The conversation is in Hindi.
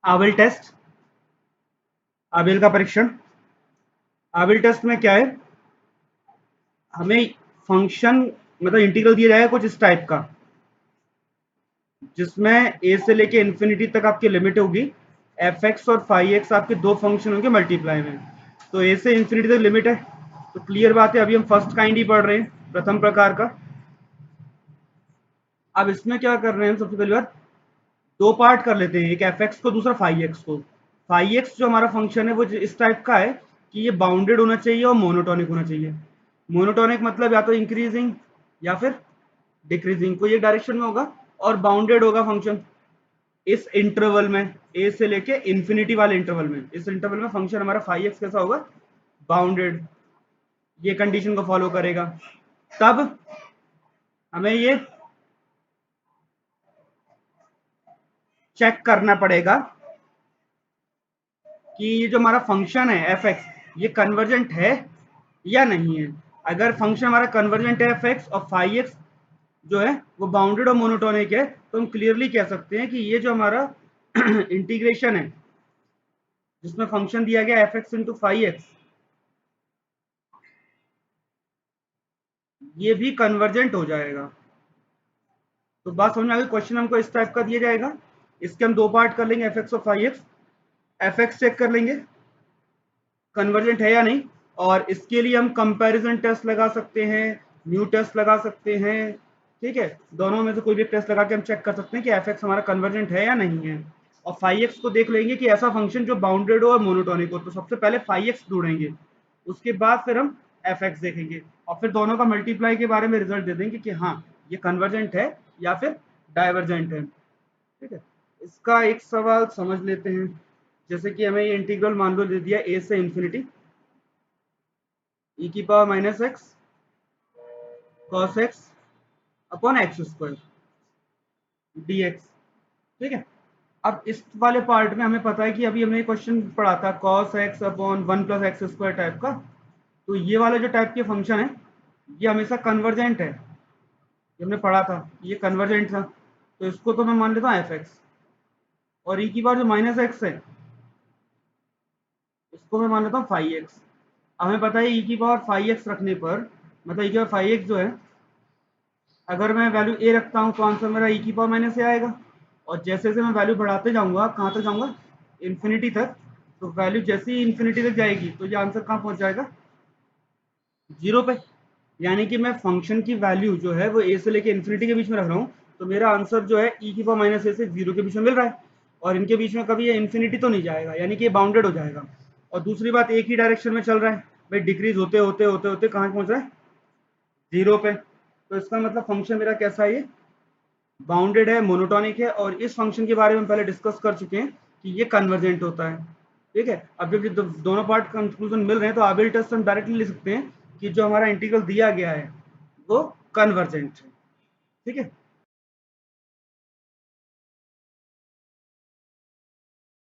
आबेल टेस्ट, आबेल का परीक्षण। आबेल टेस्ट में क्या है, हमें फंक्शन मतलब इंटीग्रल दिया जाएगा कुछ इस टाइप का, जिसमें ए से लेके इन्फिनिटी तक आपकी लिमिट होगी, एफ एक्स और फाई एक्स आपके दो फंक्शन होंगे मल्टीप्लाई में। तो ए से इन्फिनिटी तक लिमिट है, तो क्लियर बात है, अभी हम फर्स्ट काइंड ही पढ़ रहे हैं, प्रथम प्रकार का। अब इसमें क्या कर रहे हैं, सबसे पहली बात दो पार्ट कर लेते हैं, एक एफ एक्स को, दूसरा फाई एक्स को। फाई एक्स जो हमारा फंक्शन है वो इस टाइप का है कि ये बाउंडेड होना चाहिए और मोनोटोनिक होना चाहिए। मोनोटोनिक मतलब या तो इंक्रीजिंग या फिर डिक्रीजिंग, कोई एक डायरेक्शन में होगा, और बाउंडेड होगा फंक्शन इस इंटरवल में, ए से लेके इंफिनिटी वाले इंटरवल में। इस इंटरवल में फंक्शन हमारा फाई एक्स कैसा होगा, बाउंडेड, ये कंडीशन को फॉलो करेगा। तब हमें ये चेक करना पड़ेगा कि ये जो हमारा फंक्शन है एफ एक्स, ये कन्वर्जेंट है या नहीं है। अगर फंक्शन हमारा कन्वर्जेंट है एफ एक्स और फाई एक्स जो है वो बाउंडेड और मोनोटोनिक है, तो हम क्लियरली कह सकते हैं कि ये जो हमारा इंटीग्रेशन है जिसमें फंक्शन दिया गया F X into phi X, ये भी कन्वर्जेंट हो जाएगा। तो बात समझ में आ गई, क्वेश्चन हमको इस टाइप का दिया जाएगा, इसके हम दो पार्ट कर लेंगे, एफ एक्स और phi X. F X check कर लेंगे कन्वर्जेंट है या नहीं, और इसके लिए हम कंपैरिजन टेस्ट लगा सकते हैं, न्यू टेस्ट लगा सकते हैं, ठीक है, दोनों में से कोई भी टेस्ट लगा के हम चेक कर सकते हैं कि एफ एक्स हमारा कन्वर्जेंट है या नहीं है। और फाई एक्स को देख लेंगे कि ऐसा फंक्शन जो बाउंडेड हो और मोनोटोनिक हो, तो सबसे पहले फाई एक्स ढूंढेंगे, उसके बाद फिर हम एफ एक्स देखेंगे, और फिर दोनों का मल्टीप्लाई के बारे में रिजल्ट दे देंगे कि हाँ ये कन्वर्जेंट है या फिर डाइवर्जेंट है। ठीक है, इसका एक सवाल समझ लेते हैं। जैसे कि हमें ये इंटीग्रल मान लो दे दिया ए से इंफिनिटी ई की power minus x cos x upon x square D x. ठीक है, अब इस वाले पार्ट में हमें पता है कि अभी हमने क्वेश्चन पढ़ा था cos x upon one plus x square type का, तो ये वाला जो टाइप के फंक्शन है ये हमेशा कन्वर्जेंट है, ये हमने पढ़ा था, ये कन्वर्जेंट था, तो इसको तो मैं मान लेता हूँ एफ एक्स। और ई की पावर जो माइनस एक्स है इसको मैं मान लेता हूँ फाई एक्स। हमें पता है ई की पावर फाई एक्स रखने पर, मतलब ई की पावर फाई एक्स जो है, अगर मैं वैल्यू ए रखता हूँ तो आंसर मेरा ई की पावर माइनस ए आएगा, और जैसे जैसे मैं वैल्यू बढ़ाते जाऊंगा, कहाँ तक जाऊंगा, इन्फिनिटी तक, तो वैल्यू जैसे ही इन्फिनिटी तक जाएगी तो ये आंसर कहाँ पहुंच जाएगा, जीरो पे। यानी कि मैं फंक्शन की वैल्यू जो है वो ए से लेके इन्फिनिटी के बीच में रख रहा हूँ, तो मेरा आंसर जो है ई की पावर माइनस ए से जीरो के बीच में मिल रहा है, और इनके बीच में कभी ये इन्फिनिटी तो नहीं जाएगा, यानी कि ये बाउंडेड हो जाएगा। और दूसरी बात, एक ही डायरेक्शन में चल रहा है भाई, डिक्रीज होते होते होते होते कहाँ पहुंच रहा है, जीरो पे। तो इसका मतलब फंक्शन मेरा कैसा है, ये बाउंडेड है, मोनोटोनिक है, और इस फंक्शन के बारे में पहले डिस्कस कर चुके हैं कि ये कन्वर्जेंट होता है। ठीक है, अब जब ये दोनों पार्ट कंक्लूजन मिल रहे हैं तो आबेल टेस्ट हम डायरेक्टली लिख सकते हैं कि जो हमारा इंटीग्रल दिया गया है वो कन्वर्जेंट है। ठीक है,